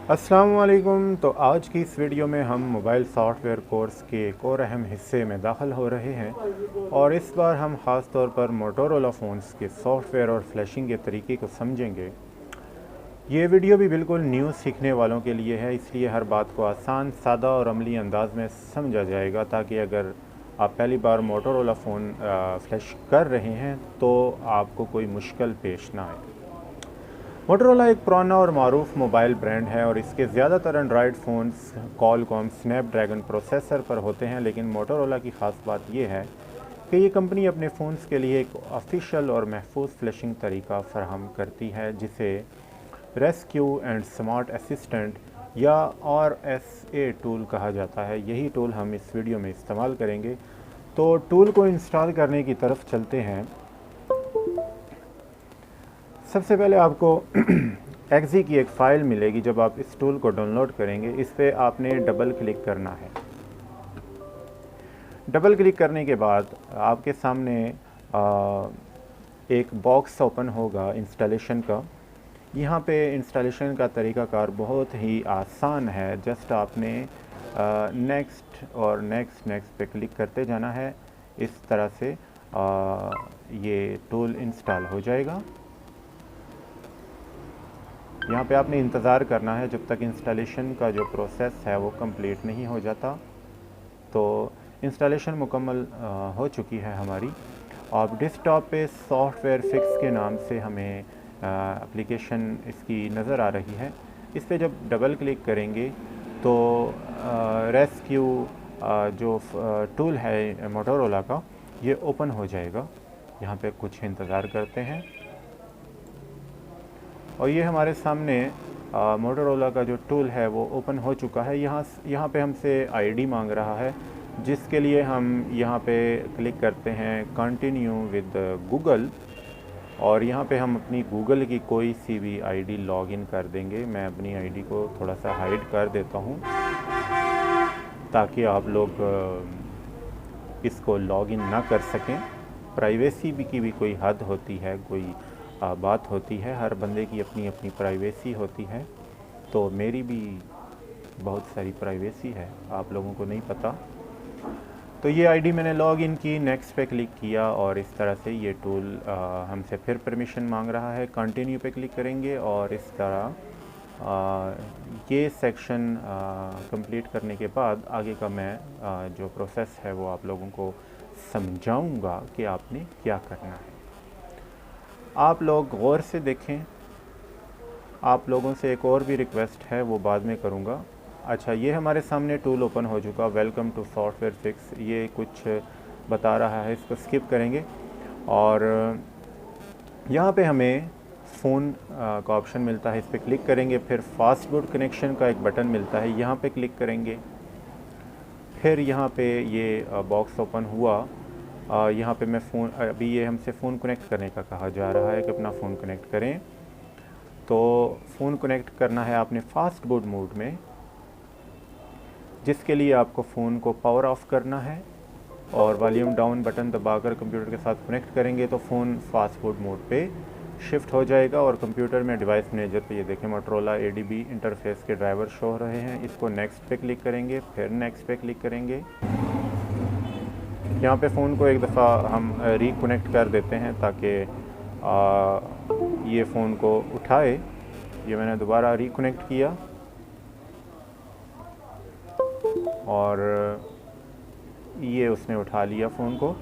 अस्सलाम वालेकुम। तो आज की इस वीडियो में हम मोबाइल सॉफ्टवेयर कोर्स के एक और अहम हिस्से में दाखिल हो रहे हैं और इस बार हम ख़ास तौर पर मोटोरोला फ़ोन्स के सॉफ्टवेयर और फ्लैशिंग के तरीके को समझेंगे। ये वीडियो भी बिल्कुल न्यू सीखने वालों के लिए है, इसलिए हर बात को आसान, सादा और अमली अंदाज में समझा जाएगा ताकि अगर आप पहली बार मोटोरोला फ़ोन फ्लैश कर रहे हैं तो आपको कोई मुश्किल पेश ना आए। मोटोरोला एक पुराना और मारूफ मोबाइल ब्रांड है और इसके ज़्यादातर Android phones Qualcomm Snapdragon processor पर होते हैं, लेकिन मोटोरोला की ख़ास बात यह है कि ये कंपनी अपने फ़ोन्स के लिए एक ऑफिशियल और महफूज फ्लैशिंग तरीका फराहम करती है जिसे रेस्क्यू एंड स्मार्ट असिस्टेंट या RSA टूल कहा जाता है। यही टूल हम इस वीडियो में इस्तेमाल करेंगे। तो टूल को इंस्टॉल करने की तरफ चलते हैं। सबसे पहले आपको एक्जी की एक फ़ाइल मिलेगी। जब आप इस टूल को डाउनलोड करेंगे, इस पर आपने डबल क्लिक करना है। डबल क्लिक करने के बाद आपके सामने एक बॉक्स ओपन होगा इंस्टॉलेशन का। यहाँ पे इंस्टॉलेशन का तरीक़ाकार बहुत ही आसान है। जस्ट आपने नेक्स्ट और नेक्स्ट पे क्लिक करते जाना है। इस तरह से ये टूल इंस्टॉल हो जाएगा। यहाँ पे आपने इंतज़ार करना है जब तक इंस्टॉलेशन का जो प्रोसेस है वो कंप्लीट नहीं हो जाता। तो इंस्टॉलेशन मुकम्मल हो चुकी है हमारी। अब डेस्कटॉप पे सॉफ्टवेयर फिक्स के नाम से हमें एप्लीकेशन इसकी नज़र आ रही है। इस पर जब डबल क्लिक करेंगे तो रेस्क्यू जो टूल है मोटोरोला का, ये ओपन हो जाएगा। यहाँ पे कुछ इंतज़ार करते हैं और ये हमारे सामने मोटोरोला का जो टूल है वो ओपन हो चुका है। यहाँ पे हमसे आईडी मांग रहा है, जिसके लिए हम यहाँ पे क्लिक करते हैं कंटिन्यू विद गूगल और यहाँ पे हम अपनी गूगल की कोई सी भी आईडी लॉगिन कर देंगे। मैं अपनी आईडी को थोड़ा सा हाइड कर देता हूँ ताकि आप लोग इसको लॉगिन ना कर सकें। प्राइवेसी की भी कोई हद होती है, कोई बात होती है। हर बंदे की अपनी अपनी प्राइवेसी होती है, तो मेरी भी बहुत सारी प्राइवेसी है, आप लोगों को नहीं पता। तो ये आईडी मैंने लॉग इन की, नेक्स्ट पे क्लिक किया और इस तरह से ये टूल हमसे फिर परमिशन मांग रहा है। कंटिन्यू पे क्लिक करेंगे और इस तरह ये सेक्शन कंप्लीट करने के बाद आगे का मैं जो प्रोसेस है वो आप लोगों को समझाऊंगा कि आपने क्या करना है। आप लोग गौर से देखें। आप लोगों से एक और भी रिक्वेस्ट है, वो बाद में करूँगा। अच्छा, ये हमारे सामने टूल ओपन हो चुका। वेलकम टू सॉफ्टवेयर फिक्स, ये कुछ बता रहा है, इसको स्किप करेंगे। और यहाँ पे हमें फ़ोन का ऑप्शन मिलता है, इस पर क्लिक करेंगे। फिर फास्ट बूट कनेक्शन का एक बटन मिलता है, यहाँ पे क्लिक करेंगे। फिर यहाँ पे ये बॉक्स ओपन हुआ। यहाँ पे मैं फ़ोन, अभी ये हमसे फ़ोन कनेक्ट करने का कहा जा रहा है कि अपना फ़ोन कनेक्ट करें। तो फ़ोन कनेक्ट करना है आपने फास्ट बूट मोड में, जिसके लिए आपको फ़ोन को पावर ऑफ़ करना है और वॉल्यूम डाउन बटन दबाकर कंप्यूटर के साथ कनेक्ट करेंगे तो फ़ोन फास्ट बूट मोड पे शिफ्ट हो जाएगा। और कंप्यूटर में डिवाइस मैनेजर पे ये देखें मोटोरोला ADB इंटरफेस के ड्राइवर शो हो रहे हैं। इसको नेक्स्ट पे क्लिक करेंगे, फिर नेक्स्ट पे क्लिक करेंगे। यहाँ पे फ़ोन को एक दफ़ा हम रिकनेक्ट कर देते हैं ताकि ये फ़ोन को उठाए। ये मैंने दोबारा रिकनेक्ट किया और ये उसने उठा लिया फ़ोन को।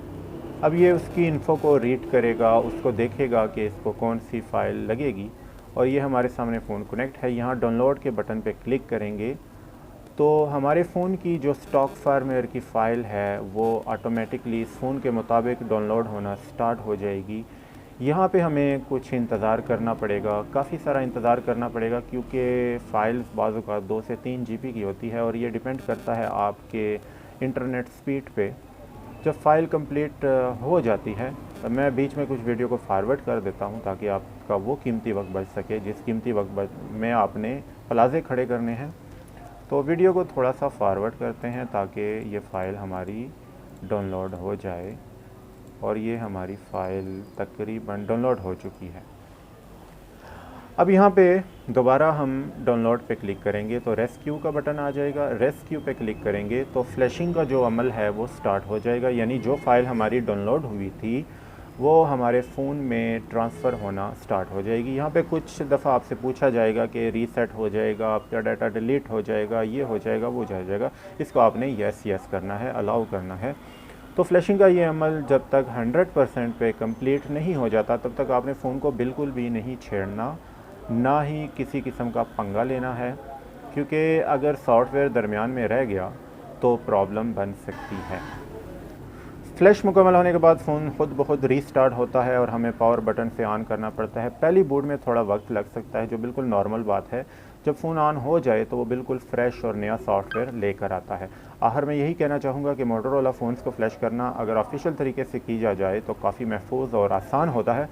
अब ये उसकी इन्फ़ो को रीड करेगा, उसको देखेगा कि इसको कौन सी फ़ाइल लगेगी। और ये हमारे सामने फ़ोन कनेक्ट है। यहाँ डाउनलोड के बटन पे क्लिक करेंगे तो हमारे फ़ोन की जो स्टॉक फार्मवेयर की फ़ाइल है वो ऑटोमेटिकली इस फ़ोन के मुताबिक डाउनलोड होना स्टार्ट हो जाएगी। यहाँ पे हमें कुछ इंतज़ार करना पड़ेगा, काफ़ी सारा इंतज़ार करना पड़ेगा, क्योंकि फ़ाइल्स बाज़ औक़ात 2 से 3 GB की होती है और ये डिपेंड करता है आपके इंटरनेट स्पीड पे। जब फ़ाइल कंप्लीट हो जाती है तो मैं बीच में कुछ वीडियो को फॉरवर्ड कर देता हूँ ताकि आपका वो कीमती वक्त बच सके जिस कीमती वक्त में आपने प्लाज़े खड़े करने हैं। तो वीडियो को थोड़ा सा फॉरवर्ड करते हैं ताकि ये फ़ाइल हमारी डाउनलोड हो जाए। और ये हमारी फ़ाइल तकरीबन डाउनलोड हो चुकी है। अब यहाँ पे दोबारा हम डाउनलोड पे क्लिक करेंगे तो रेस्क्यू का बटन आ जाएगा। रेस्क्यू पे क्लिक करेंगे तो फ्लैशिंग का जो अमल है वो स्टार्ट हो जाएगा, यानी जो फ़ाइल हमारी डाउनलोड हुई थी वो हमारे फ़ोन में ट्रांसफ़र होना स्टार्ट हो जाएगी। यहाँ पे कुछ दफ़ा आपसे पूछा जाएगा कि रीसेट हो जाएगा, आपका डाटा डिलीट हो जाएगा, ये हो जाएगा, वो हो जाएगा। इसको आपने यस यस करना है, अलाउ करना है। तो फ्लैशिंग का ये अमल जब तक 100% पे कंप्लीट नहीं हो जाता तब तक आपने फ़ोन को बिल्कुल भी नहीं छेड़ना, ना ही किसी किस्म का पंगा लेना है, क्योंकि अगर सॉफ्टवेयर दरमियान में रह गया तो प्रॉब्लम बन सकती है। फ्लैश मुकम्मल होने के बाद फ़ोन खुद ब खुद रीस्टार्ट होता है और हमें पावर बटन से ऑन करना पड़ता है। पहली बूट में थोड़ा वक्त लग सकता है, जो बिल्कुल नॉर्मल बात है। जब फ़ोन ऑन हो जाए तो वो बिल्कुल फ्रेश और नया सॉफ्टवेयर लेकर आता है। आखिर में यही कहना चाहूँगा कि मोटोरोला फ़ोन्स को फ्लैश करना अगर ऑफिशियल तरीके से की जाए तो काफ़ी महफूज और आसान होता है।